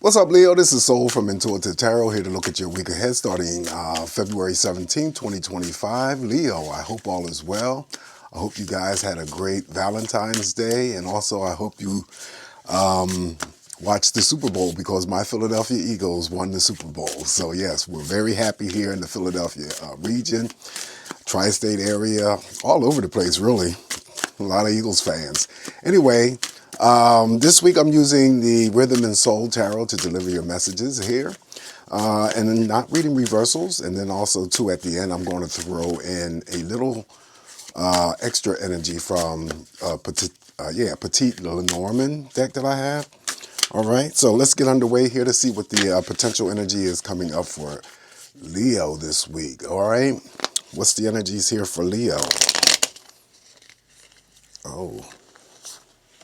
What's up, Leo? This is Soul from Intuitive Tarot, here to look at your week ahead starting February 17th, 2025. Leo, I hope all is well. I hope you guys had a great Valentine's Day, and also I hope you watched the Super Bowl because my Philadelphia Eagles won the Super Bowl. So yes, we're very happy here in the Philadelphia region, tri-state area, all over the place really. A lot of Eagles fans. Anyway, this week I'm using the Rhythm and Soul Tarot to deliver your messages here. And then not reading reversals. And then also, too, at the end, I'm going to throw in a little extra energy from Petite Lenormand deck that I have. All right, so let's get underway here to see what the potential energy is coming up for Leo this week. All right, what's the energies here for Leo? Oh,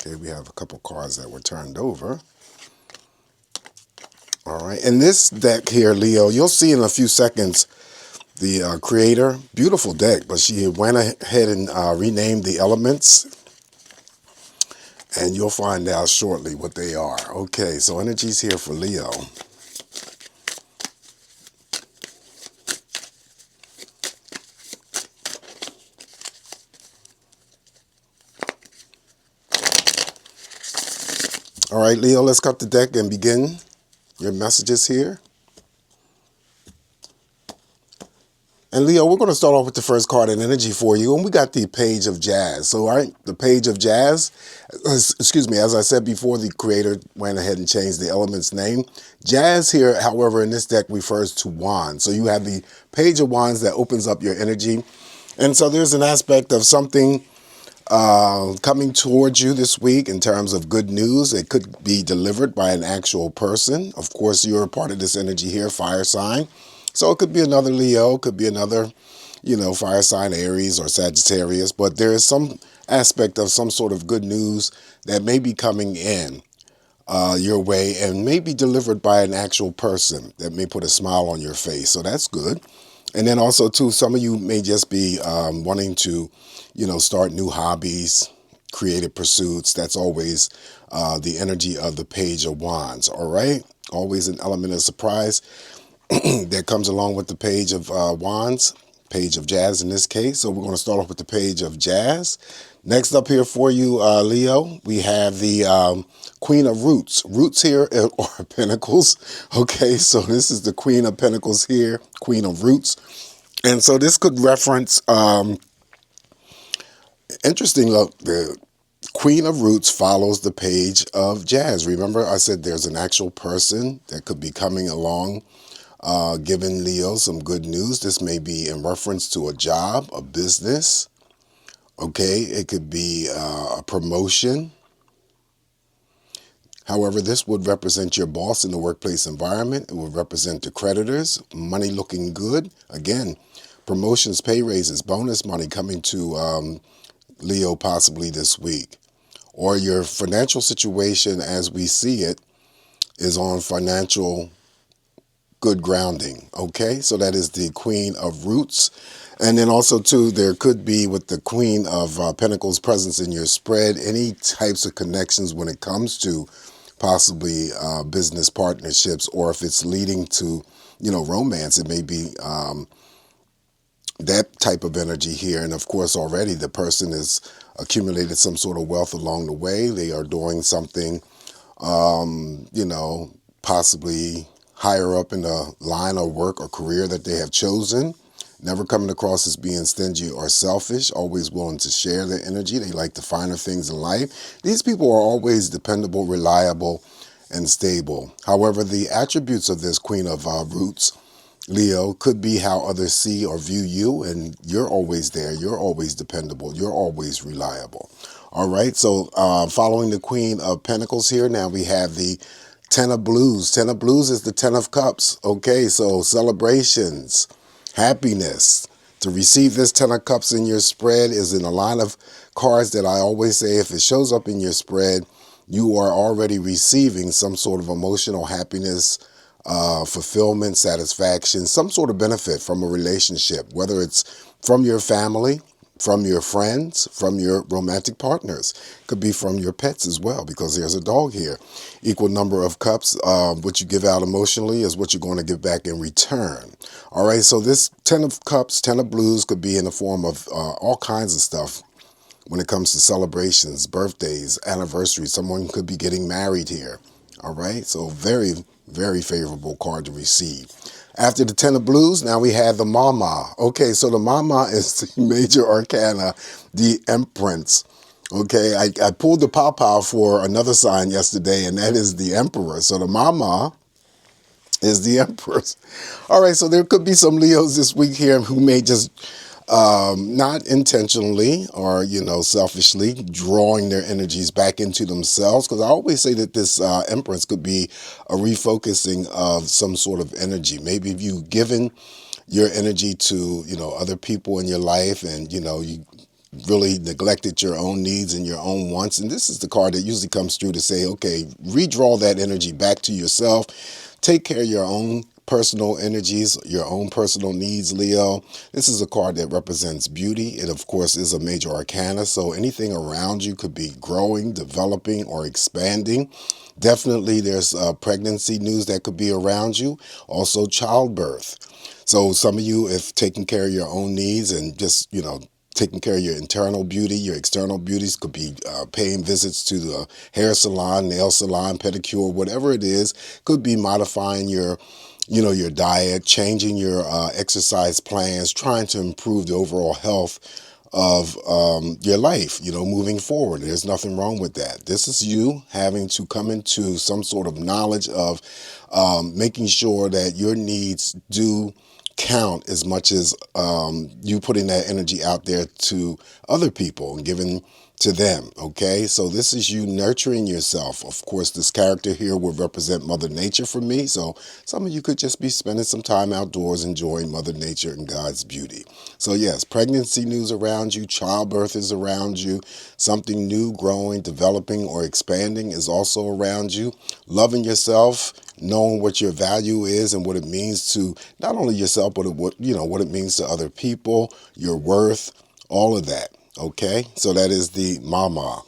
okay, we have a couple cards that were turned over. All right, in this deck here, Leo, you'll see in a few seconds the creator, beautiful deck, but she went ahead and renamed the elements, and you'll find out shortly what they are. Okay, so energies here for Leo. All right, Leo, let's cut the deck and begin your messages here. And Leo, we're going to start off with the first card in energy for you, and we got the Page of Jazz. So, all right, the Page of Jazz, excuse me, as I said before, the creator went ahead and changed the element's name. Jazz here, however, in this deck refers to wands. So you have the Page of Wands that opens up your energy. And so there's an aspect of something coming towards you this week in terms of good news. It could be delivered by an actual person. Of course, you're a part of this energy here, fire sign. So it could be another Leo, could be another, fire sign, Aries or Sagittarius. But there is some aspect of some sort of good news that may be coming in your way and may be delivered by an actual person that may put a smile on your face. So that's good. And then also, too, some of you may just be wanting to, start new hobbies, creative pursuits. That's always the energy of the Page of Wands, all right? Always an element of surprise that comes along with the Page of Wands, Page of Jazz in this case. So we're going to start off with the Page of Jazz. Next up here for you, Leo, we have the Queen of Roots. Roots here are Pentacles. Okay, so this is the Queen of Pentacles here, Queen of Roots. And so this could reference, interesting, look, the Queen of Roots follows the Page of Jazz. Remember, I said there's an actual person that could be coming along, giving Leo some good news. This may be in reference to a job, a business. Okay, it could be a promotion. However, this would represent your boss in the workplace environment. It would represent the creditors, money looking good. Again, promotions, pay raises, bonus money coming to Leo possibly this week. Or your financial situation as we see it is on financial good grounding. Okay, so that is the Queen of Roots. And then also, too, there could be, with the Queen of Pentacles presence in your spread, any types of connections when it comes to possibly business partnerships, or if it's leading to, romance, it may be that type of energy here. And of course, already the person has accumulated some sort of wealth along the way. They are doing something, possibly higher up in the line of work or career that they have chosen. Never coming across as being stingy or selfish, always willing to share their energy. They like the finer things in life. These people are always dependable, reliable, and stable. However, the attributes of this Queen of Roots, Leo, could be how others see or view you, and you're always there. You're always dependable. You're always reliable. All right, so following the Queen of Pentacles here, now we have the Ten of Blues. Ten of Blues is the Ten of Cups. Okay, so celebrations, happiness. To receive this Ten of Cups in your spread is in a line of cards that I always say, if it shows up in your spread, you are already receiving some sort of emotional happiness, fulfillment, satisfaction, some sort of benefit from a relationship, whether it's from your family, from your friends, from your romantic partners. Could be from your pets as well, because there's a dog here. Equal number of cups, what you give out emotionally is what you're going to give back in return. All right, so this 10 of cups, 10 of blues could be in the form of all kinds of stuff. When it comes to celebrations, birthdays, anniversaries, someone could be getting married here. All right, so very, very favorable card to receive. After the 10 of blues, now we have the Mama. Okay, so the Mama is the major arcana, the Empress. Okay, I pulled the Pow for another sign yesterday, and that is the Emperor. So the Mama is the Empress. All right, so there could be some Leos this week here who may just not intentionally or, selfishly drawing their energies back into themselves. Because I always say that this Empress could be a refocusing of some sort of energy. Maybe if you've given your energy to, other people in your life, and, you really neglected your own needs and your own wants. And this is the card that usually comes through to say, okay, redraw that energy back to yourself. Take care of your own personal energies, your own personal needs, Leo. This is a card that represents beauty. It, of course, is a major arcana. So anything around you could be growing, developing, or expanding. Definitely there's pregnancy news that could be around you. Also childbirth. So some of you, if taking care of your own needs and just, taking care of your internal beauty, your external beauties, could be paying visits to the hair salon, nail salon, pedicure, whatever it is. Could be modifying your diet, changing your exercise plans, trying to improve the overall health of your life, moving forward. There's nothing wrong with that. This is you having to come into some sort of knowledge of making sure that your needs do count as much as you putting that energy out there to other people and giving to them. Okay, so this is you nurturing yourself. Of course, this character here will represent Mother Nature for me. So some of you could just be spending some time outdoors enjoying Mother Nature and God's beauty. So yes, pregnancy news around you, childbirth is around you, something new, growing, developing, or expanding is also around you. Loving yourself, knowing what your value is and what it means to not only yourself, but what it means to other people, your worth, all of that. Okay, so that is the Mama.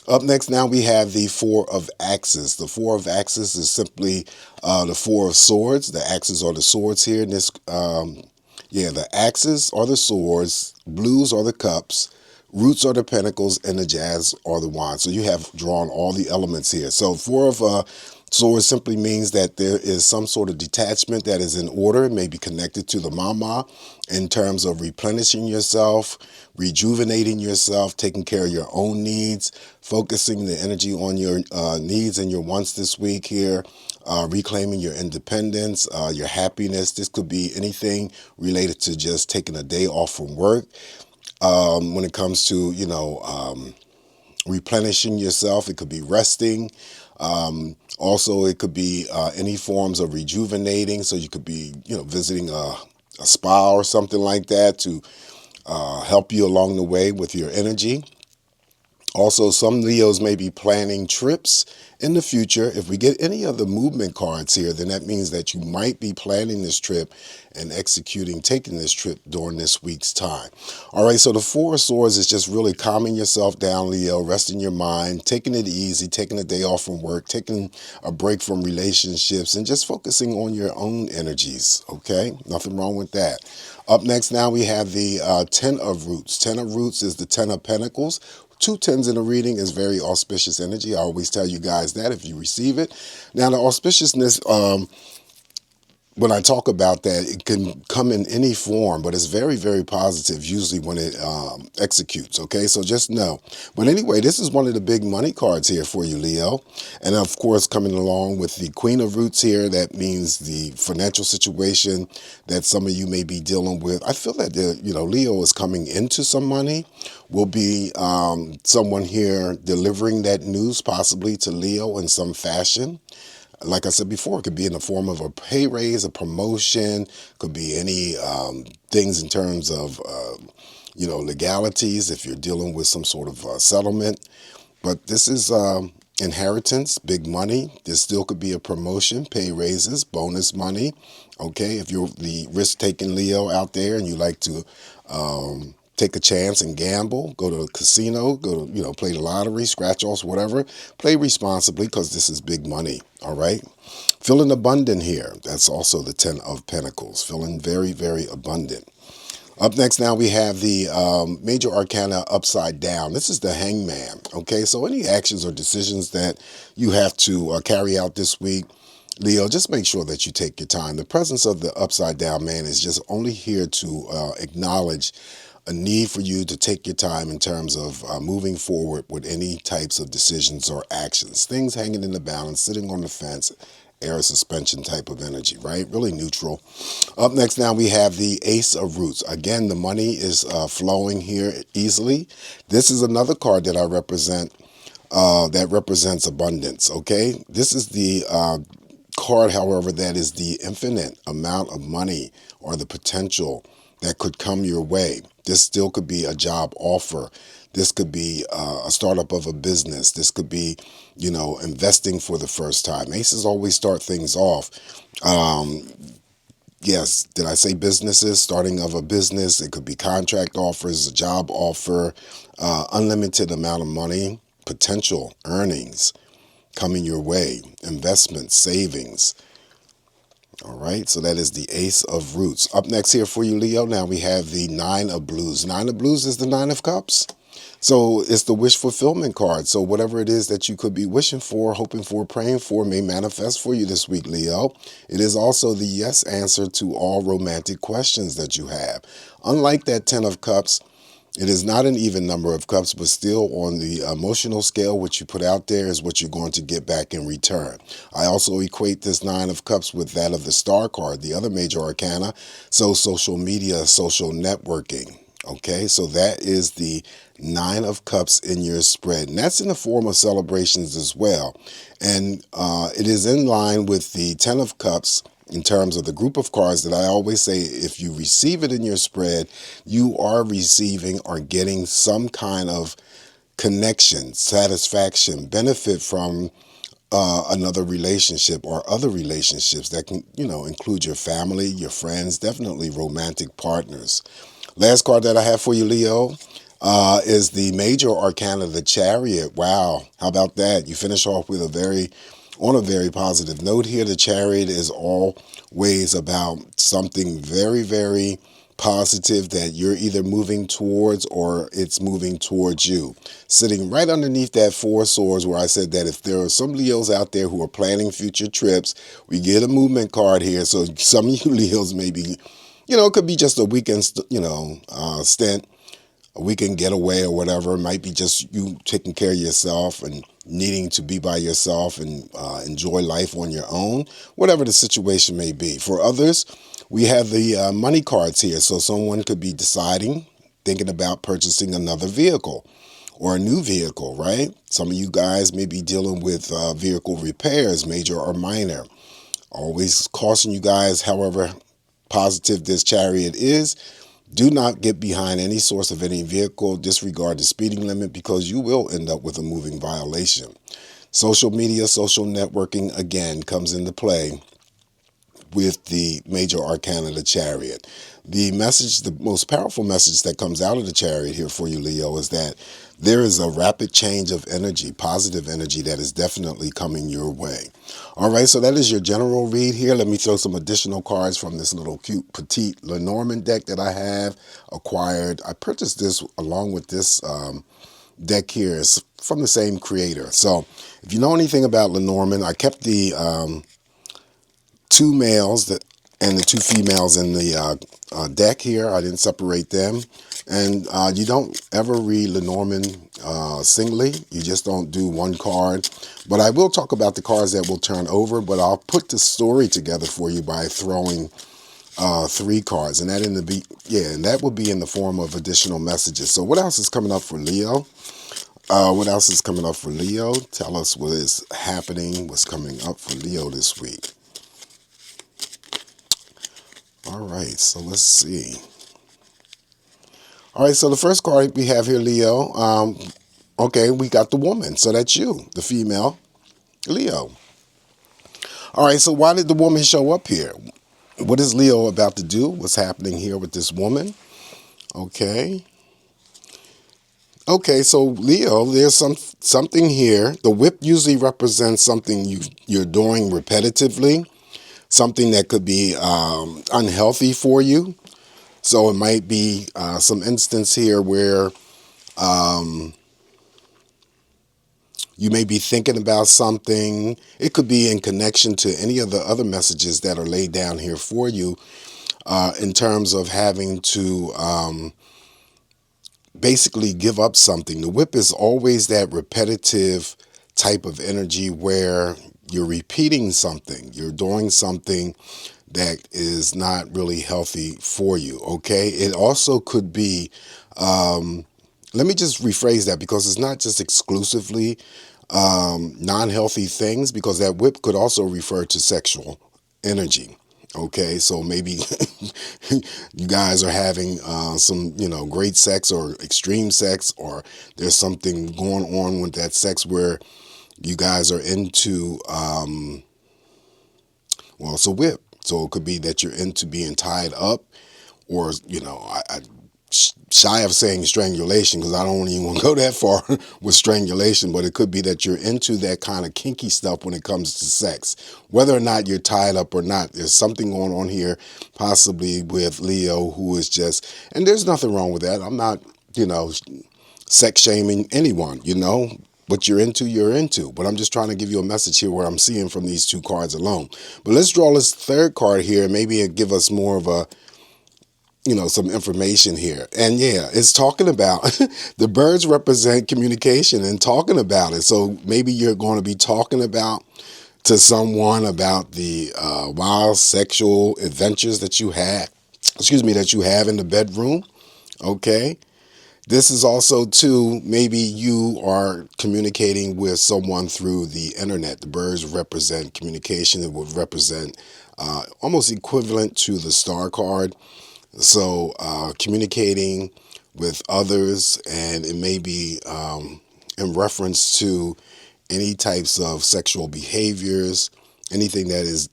Up next now we have the Four of Axes. The Four of Axes is simply the Four of Swords. The axes are the swords here. In this, the axes are the swords, blues are the cups, roots are the pentacles, and the jazz are the wands. So you have drawn all the elements here. So Four of Swords simply means that there is some sort of detachment that is in order. It may be connected to the Mama in terms of replenishing yourself, rejuvenating yourself, taking care of your own needs, focusing the energy on your needs and your wants this week here, reclaiming your independence, your happiness. This could be anything related to just taking a day off from work. When it comes to, replenishing yourself, it could be resting. Also, it could be any forms of rejuvenating. So you could be, visiting a spa or something like that to help you along the way with your energy. Also, some Leos may be planning trips in the future. If we get any of the movement cards here, then that means that you might be planning this trip and taking this trip during this week's time. All right, so the Four of Swords is just really calming yourself down, Leo, resting your mind, taking it easy, taking a day off from work, taking a break from relationships, and just focusing on your own energies, okay? Nothing wrong with that. Up next now we have the Ten of Roots. Ten of Roots is the Ten of Pentacles. 2 tens in a reading is very auspicious energy. I always tell you guys that if you receive it. Now, the auspiciousness, when I talk about that, it can come in any form, but it's very, very positive usually when it executes, okay? So just know. But anyway, this is one of the big money cards here for you, Leo. And of course, coming along with the Queen of Roots here, that means the financial situation that some of you may be dealing with. I feel that, Leo is coming into some money. Will be someone here delivering that news possibly to Leo in some fashion. Like I said before, it could be in the form of a pay raise, a promotion, could be any things in terms of, legalities if you're dealing with some sort of settlement. But this is inheritance, big money. There still could be a promotion, pay raises, bonus money. Okay, if you're the risk-taking Leo out there and you like to take a chance and gamble, go to a casino, go to, play the lottery, scratch-offs, whatever. Play responsibly because this is big money, all right? Feeling abundant here. That's also the 10 of Pentacles. Feeling very, very abundant. Up next now we have the major arcana upside down. This is the Hangman, okay? So any actions or decisions that you have to carry out this week, Leo, just make sure that you take your time. The presence of the upside down man is just only here to acknowledge a need for you to take your time in terms of moving forward with any types of decisions or actions. Things hanging in the balance, sitting on the fence, air suspension type of energy, right? Really neutral. Up next now we have the Ace of Roots. Again, the money is flowing here easily. This is another card that I represent that represents abundance, okay? This is the card, however, that is the infinite amount of money or the potential that could come your way. This still could be a job offer. This could be a startup of a business. This could be, investing for the first time. Aces always start things off. Yes, did I say businesses? Starting of a business. It could be contract offers, a job offer, unlimited amount of money, potential earnings coming your way, investments, savings. All right, so that is the Ace of Roots. Up next here for you, Leo, now we have the Nine of Blues. Nine of Blues is the Nine of Cups. So it's the wish fulfillment card. So whatever it is that you could be wishing for, hoping for, praying for may manifest for you this week, Leo. It is also the yes answer to all romantic questions that you have. Unlike that 10 of Cups, it is not an even number of cups, but still on the emotional scale, what you put out there is what you're going to get back in return. I also equate this 9 of cups with that of the Star card, the other major arcana. So social media, social networking. Okay, so that is the 9 of cups in your spread. And that's in the form of celebrations as well. And it is in line with the 10 of cups in terms of the group of cards that I always say, if you receive it in your spread, you are receiving or getting some kind of connection, satisfaction, benefit from another relationship or other relationships that can, include your family, your friends, definitely romantic partners. Last card that I have for you, Leo, is the major arcana, the Chariot. Wow, how about that? You finish off with on a very positive note here. The Chariot is always about something very, very positive that you're either moving towards or it's moving towards you. Sitting right underneath that 4 swords where I said that if there are some Leos out there who are planning future trips, we get a movement card here. So some of you Leos may be, it could be just a weekend, stint, a weekend getaway or whatever. It might be just you taking care of yourself and needing to be by yourself and enjoy life on your own, whatever the situation may be. For others, we have the money cards here. So someone could be thinking about purchasing another vehicle or a new vehicle, right? Some of you guys may be dealing with vehicle repairs, major or minor. Always caution you guys, however positive this Chariot is, do not get behind any source of any vehicle. Disregard the speeding limit because you will end up with a moving violation. Social media, social networking, again, comes into play with the major arcana, the Chariot. The message, the most powerful message that comes out of the Chariot here for you, Leo, is that there is a rapid change of energy, positive energy that is definitely coming your way. All right, so that is your general read here. Let me throw some additional cards from this little cute petite Lenormand deck that I have acquired. I purchased this along with this deck here. It's from the same creator. So if you know anything about Lenormand, I kept the 2 males and the 2 females in the deck here. I didn't separate them. And you don't ever read Lenormand singly. You just don't do one card. But I will talk about the cards that will turn over, but I'll put the story together for you by throwing 3 cards. And that will be in the form of additional messages. So what else is coming up for Leo? What else is coming up for Leo? Tell us what is happening, what's coming up for Leo this week. All right, so let's see. All right, so the first card we have here, Leo, okay, we got the woman. So that's you, the female, Leo. All right, so why did the woman show up here? What is Leo about to do? What's happening here with this woman? Okay. Okay, so Leo, there's something here. The whip usually represents something you're doing repetitively, something that could be unhealthy for you. So it might be some instance here where you may be thinking about something. It could be in connection to any of the other messages that are laid down here for you in terms of having to basically give up something. The whip is always that repetitive type of energy where you're repeating something, you're doing something that is not really healthy for you. Okay, it also could be let me just rephrase that, because it's not just exclusively non-healthy things, because that whip could also refer to sexual energy. Okay, so maybe you guys are having some, great sex or extreme sex, or there's something going on with that sex where you guys are into, well, it's a whip. So it could be that you're into being tied up, or, I shy of saying strangulation, because I don't even want to go that far with strangulation, but it could be that you're into that kind of kinky stuff when it comes to sex. Whether or not you're tied up or not, there's something going on here, possibly with Leo, who is just, and there's nothing wrong with that. I'm not, sex shaming anyone, what you're into, you're into. But I'm just trying to give you a message here where I'm seeing from these two cards alone. But let's draw this third card here. Maybe it give us more of a, some information here. And yeah, it's talking about the birds represent communication and talking about it. So maybe you're going to be talking about to someone about the wild sexual adventures that you have, that you have in the bedroom. Okay. This is also too, maybe you are communicating with someone through the internet. The birds represent communication. It would represent almost equivalent to the star card. So communicating with others, and it may be in reference to any types of sexual behaviors, anything that is,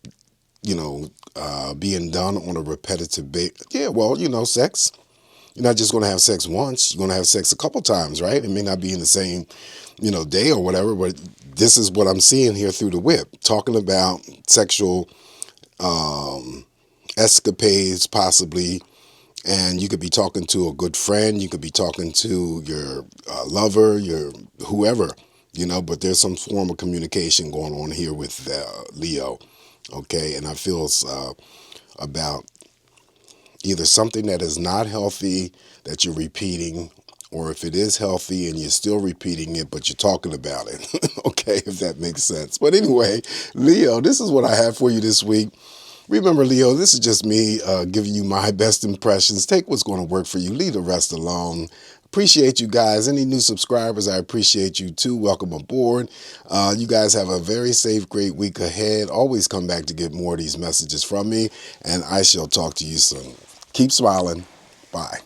being done on a repetitive basis. Yeah, well, sex. You're not just going to have sex once. You're going to have sex a couple times, right? It may not be in the same, day or whatever, but this is what I'm seeing here through the whip, talking about sexual escapades, possibly. And you could be talking to a good friend. You could be talking to your lover, your whoever, but there's some form of communication going on here with Leo. Okay. And I feel about either something that is not healthy that you're repeating, or if it is healthy and you're still repeating it, but you're talking about it. Okay. If that makes sense. But anyway, Leo, this is what I have for you this week. Remember, Leo, this is just me giving you my best impressions. Take what's going to work for you. Leave the rest alone. Appreciate you guys. Any new subscribers, I appreciate you too. Welcome aboard. You guys have a very safe, great week ahead. Always come back to get more of these messages from me, and I shall talk to you soon. Keep smiling. Bye.